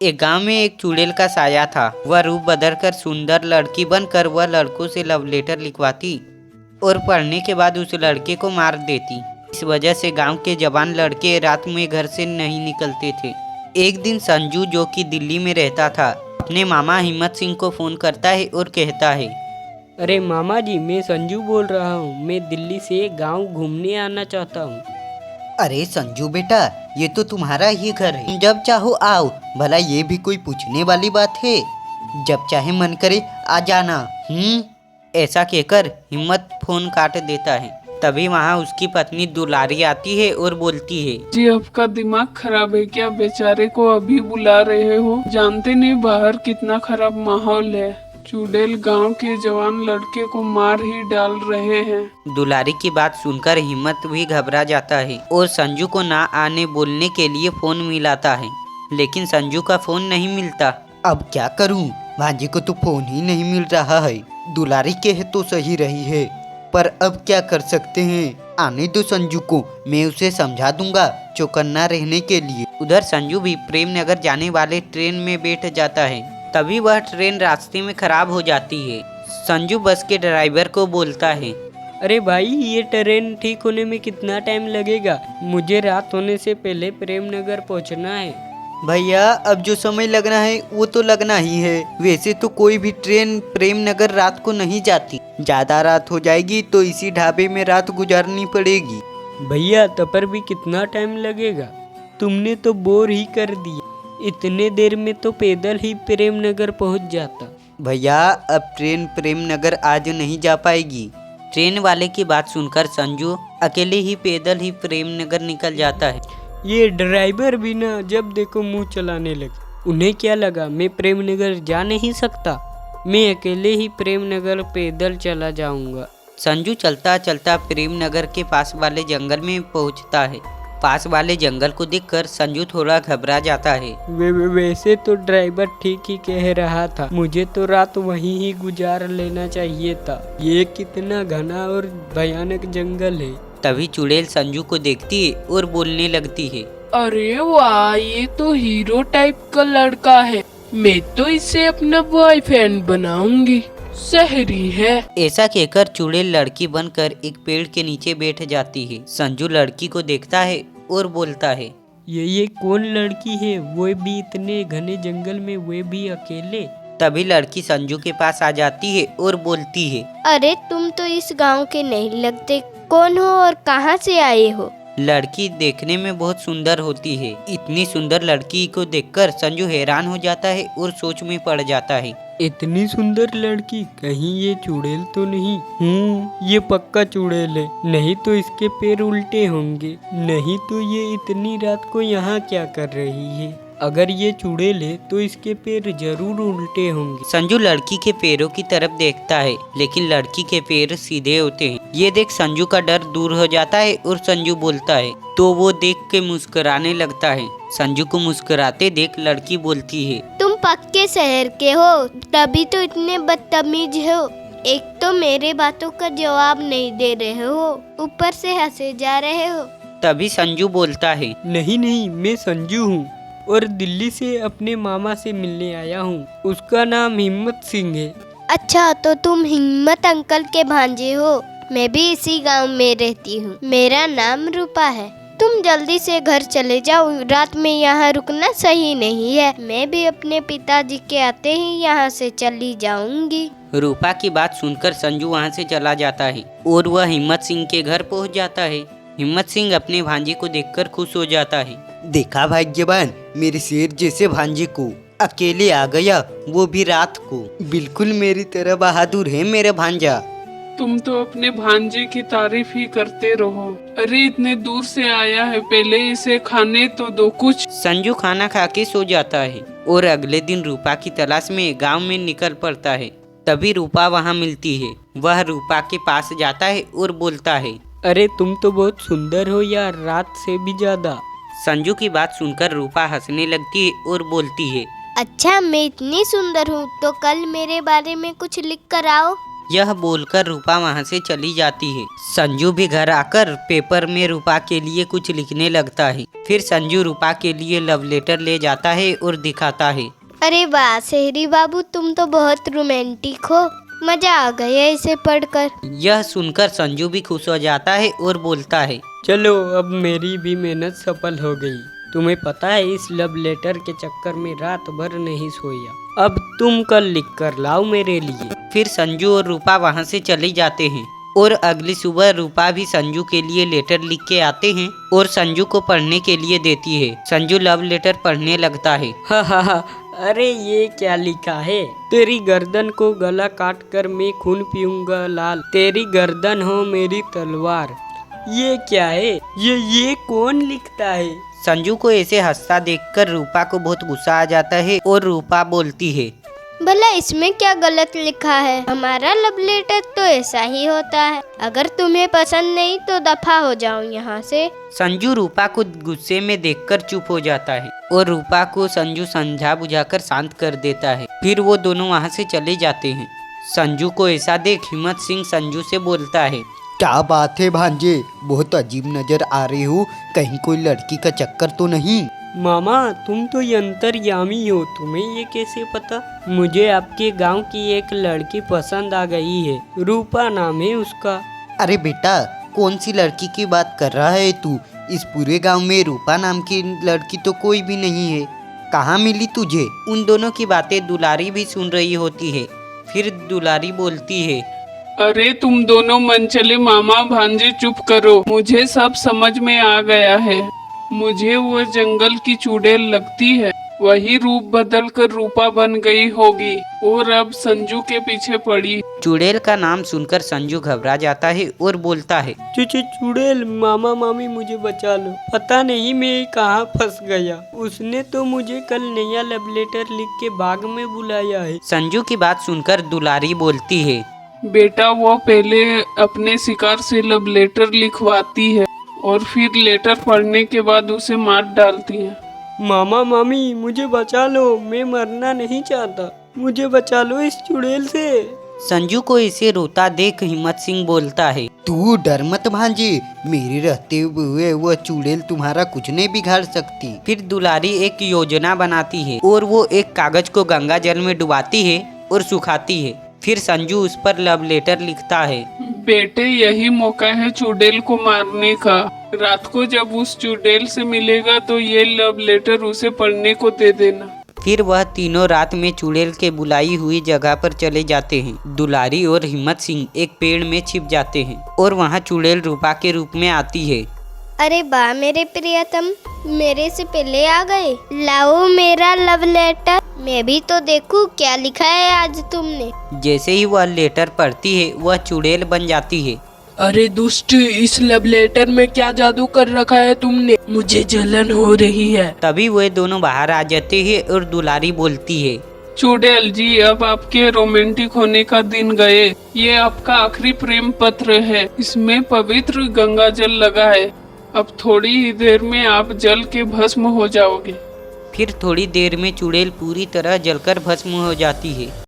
एक गांव में एक चुड़ैल का साया था। वह रूप बदलकर सुंदर लड़की बनकर वह लड़कों से लव लेटर लिखवाती और पढ़ने के बाद उस लड़के को मार देती। इस वजह से गांव के जवान लड़के रात में घर से नहीं निकलते थे। एक दिन संजू, जो कि दिल्ली में रहता था, अपने मामा हिम्मत सिंह को फोन करता है और कहता है, अरे मामा जी, मैं संजू बोल रहा हूँ। मैं दिल्ली से गांव घूमने आना चाहता हूँ। अरे संजू बेटा, ये तो तुम्हारा ही घर है, जब चाहो आओ। भला ये भी कोई पूछने वाली बात है? जब चाहे मन करे आ जाना। ऐसा कहकर हिम्मत फोन काट देता है। तभी वहाँ उसकी पत्नी दुलारी आती है और बोलती है, जी आपका दिमाग खराब है क्या? बेचारे को अभी बुला रहे हो? जानते नहीं बाहर कितना खराब माहौल है। चुड़ैल गांव के जवान लड़के को मार ही डाल रहे हैं। दुलारी की बात सुनकर हिम्मत भी घबरा जाता है और संजू को ना आने बोलने के लिए फोन मिलाता है, लेकिन संजू का फोन नहीं मिलता। अब क्या करूं? भांजे को तो फोन ही नहीं मिल रहा है। दुलारी कहे तो सही रही है, पर अब क्या कर सकते हैं। आने दो संजू को, मैं उसे समझा दूंगा चौकन्ना रहने के लिए। उधर संजू भी प्रेम नगर जाने वाले ट्रेन में बैठ जाता है। तभी वह ट्रेन रास्ते में खराब हो जाती है। संजू बस के ड्राइवर को बोलता है, अरे भाई, ये ट्रेन ठीक होने में कितना टाइम लगेगा? मुझे रात होने से पहले प्रेम नगर पहुंचना है। भैया, अब जो समय लगना है वो तो लगना ही है। वैसे तो कोई भी ट्रेन प्रेम नगर रात को नहीं जाती। ज्यादा रात हो जाएगी तो इसी ढाबे में रात गुजारनी पड़ेगी। भैया, तब पर भी कितना टाइम लगेगा? तुमने तो बोर ही कर दिया। इतने देर में तो पैदल ही प्रेम नगर पहुंच जाता। भैया, अब ट्रेन प्रेम नगर आज नहीं जा पाएगी। ट्रेन वाले की बात सुनकर संजू अकेले ही पैदल ही प्रेम नगर निकल जाता है। ये ड्राइवर भी ना जब देखो मुंह चलाने लगे। उन्हें क्या लगा मैं प्रेम नगर जा नहीं सकता? मैं अकेले ही प्रेम नगर पैदल चला जाऊंगा। संजू चलता चलता प्रेम नगर के पास वाले जंगल में पहुंचता है। पास वाले जंगल को देखकर संजू थोड़ा घबरा जाता है। वैसे तो ड्राइवर ठीक ही कह रहा था। मुझे तो रात वहीं ही गुजार लेना चाहिए था। ये कितना घना और भयानक जंगल है। तभी चुड़ैल संजू को देखती है और बोलने लगती है, अरे वाह, ये तो हीरो टाइप का लड़का है। मैं तो इसे अपना बॉयफ्रेंड बनाऊंगी। शहरी है। ऐसा कहकर चुड़ैल लड़की बनकर एक पेड़ के नीचे बैठ जाती है। संजू लड़की को देखता है और बोलता है, ये कौन लड़की है? वो भी इतने घने जंगल में, वो भी अकेले। तभी लड़की संजू के पास आ जाती है और बोलती है, अरे तुम तो इस गांव के नहीं लगते। कौन हो और कहां से आए हो? लड़की देखने में बहुत सुंदर होती है। इतनी सुंदर लड़की को देखकर संजू हैरान हो जाता है और सोच में पड़ जाता है। इतनी सुंदर लड़की, कहीं ये चुड़ैल तो नहीं? ये पक्का चुड़ैल है। नहीं तो इसके पैर उल्टे होंगे। नहीं तो ये इतनी रात को यहाँ क्या कर रही है? अगर ये चुड़ैल है तो इसके पैर जरूर उल्टे होंगे। संजू लड़की के पैरों की तरफ देखता है, लेकिन लड़की के पैर सीधे होते हैं। ये देख संजू का डर दूर हो जाता है और संजू बोलता है तो वो देख के मुस्कुराने लगता है। संजू को मुस्कुराते देख लड़की बोलती है, तुम पक्के शहर के हो, तभी तो इतने बदतमीज हो। एक तो मेरे बातों का जवाब नहीं दे रहे हो, ऊपर से हंसे जा रहे हो। तभी संजू बोलता है, नहीं, मैं संजू हूँ और दिल्ली से अपने मामा से मिलने आया हूँ। उसका नाम हिम्मत सिंह है। अच्छा, तो तुम हिम्मत अंकल के भांजे हो। मैं भी इसी गांव में रहती हूँ। मेरा नाम रूपा है। तुम जल्दी से घर चले जाओ, रात में यहाँ रुकना सही नहीं है। मैं भी अपने पिताजी के आते ही यहाँ से चली जाऊंगी। रूपा की बात सुनकर संजू वहाँ से चला जाता है और वह हिम्मत सिंह के घर पहुँच जाता है। हिम्मत सिंह अपने भांजे को देखकर खुश हो जाता है। देखा भाग्यवान, मेरे शेर जैसे भांजे को अकेले आ गया, वो भी रात को। बिल्कुल मेरी तरह बहादुर है मेरा भांजा। तुम तो अपने भांजे की तारीफ ही करते रहो। अरे इतने दूर से आया है, पहले इसे खाने तो दो कुछ। संजू खाना खा के सो जाता है और अगले दिन रूपा की तलाश में गांव में निकल पड़ता है। तभी रूपा वहां मिलती है। वह रूपा के पास जाता है और बोलता है, अरे तुम तो बहुत सुंदर हो यार, रात से भी ज्यादा। संजू की बात सुनकर रूपा हंसने लगती है और बोलती है, अच्छा, मैं इतनी सुंदर हूँ तो कल मेरे बारे में कुछ लिख कर आओ। यह बोलकर रूपा वहाँ से चली जाती है। संजू भी घर आकर पेपर में रूपा के लिए कुछ लिखने लगता है। फिर संजू रूपा के लिए लव लेटर ले जाता है और दिखाता है। अरे वाह शहरी बाबू, तुम तो बहुत रोमांटिक हो, मजा आ गया इसे पढ़कर। यह सुनकर संजू भी खुश हो जाता है और बोलता है, चलो अब मेरी भी मेहनत सफल हो गई। तुम्हें पता है इस लव लेटर के चक्कर में रात भर नहीं सोया। अब तुम कल लिख कर लाओ मेरे लिए। फिर संजू और रूपा वहाँ से चले जाते हैं और अगली सुबह रूपा भी संजू के लिए लेटर लिख के आते हैं और संजू को पढ़ने के लिए देती है। संजू लव लेटर पढ़ने लगता है। हा, अरे ये क्या लिखा है? तेरी गर्दन को गला काट कर मैं खून पीऊंगा लाल, तेरी गर्दन हो मेरी तलवार। ये क्या है? ये कौन लिखता है? संजू को ऐसे हंसता देखकर रूपा को बहुत गुस्सा आ जाता है और रूपा बोलती है, भला इसमें क्या गलत लिखा है? हमारा लव लेटर तो ऐसा ही होता है। अगर तुम्हें पसंद नहीं तो दफा हो जाओ यहाँ से। संजू रूपा को गुस्से में देखकर चुप हो जाता है और रूपा को संजू समझा बुझाकर शांत कर देता है। फिर वो दोनों वहाँ से चले जाते हैं। संजू को ऐसा देख हिम्मत सिंह संजू से बोलता है, क्या बात है भांजे, बहुत अजीब नजर आ रही हो, कहीं कोई लड़की का चक्कर तो नहीं? मामा तुम तो अंतर्यामी हो, तुम्हें ये कैसे पता? मुझे आपके गांव की एक लड़की पसंद आ गई है, रूपा नाम है उसका। अरे बेटा, कौन सी लड़की की बात कर रहा है तू? इस पूरे गांव में रूपा नाम की लड़की तो कोई भी नहीं है। कहाँ मिली तुझे? उन दोनों की बातें दुलारी भी सुन रही होती है। फिर दुलारी बोलती है, अरे तुम दोनों मनचले मामा भांजे चुप करो, मुझे सब समझ में आ गया है। मुझे वो जंगल की चुड़ैल लगती है, वही रूप बदल कर रूपा बन गई होगी और अब संजू के पीछे पड़ी। चुड़ैल का नाम सुनकर संजू घबरा जाता है और बोलता है, चुड़ैल, मामा मामी मुझे बचा लो, पता नहीं मैं कहाँ फंस गया। उसने तो मुझे कल नया लव लेटर लिख के बाग में बुलाया है। संजू की बात सुनकर दुलारी बोलती है, बेटा वो पहले अपने शिकार से लव लेटर लिखवाती है और फिर लेटर पढ़ने के बाद उसे मार डालती है। मामा मामी मुझे बचा लो, मैं मरना नहीं चाहता, मुझे बचा लो इस चुड़ैल से। संजू को इसे रोता देख हिम्मत सिंह बोलता है, तू डर मत भांजे, मेरे रहते हुए वह चुड़ैल तुम्हारा कुछ नहीं बिगाड़ सकती। फिर दुलारी एक योजना बनाती है और वो एक कागज को गंगा जल में डुबाती है और सुखाती है। फिर संजू उस पर लव लेटर लिखता है, बेटे यही मौका है चुड़ैल को मारने का। रात को जब उस चुड़ैल से मिलेगा तो ये लव लेटर उसे पढ़ने को दे देना। फिर वह तीनों रात में चुड़ैल के बुलाई हुई जगह पर चले जाते हैं। दुलारी और हिम्मत सिंह एक पेड़ में छिप जाते हैं और वहाँ चुड़ैल रूपा के रूप में आती है। अरे वाह मेरे प्रियतम, मेरे से पहले आ गए। लाओ मेरा लव लेटर, मैं भी तो देखूं क्या लिखा है आज तुमने। जैसे ही वह लेटर पढ़ती है वह चुड़ैल बन जाती है। अरे दुष्ट, इस लव लेटर में क्या जादू कर रखा है तुमने? मुझे जलन हो रही है। तभी वे दोनों बाहर आ जाते हैं और दुलारी बोलती है, चुड़ैल जी अब आपके रोमांटिक होने का दिन गए। ये आपका आखिरी प्रेम पत्र है, इसमें पवित्र गंगा जल लगा है। अब थोड़ी ही देर में आप जल के भस्म हो जाओगे। फिर थोड़ी देर में चुड़ैल पूरी तरह जलकर भस्म हो जाती है।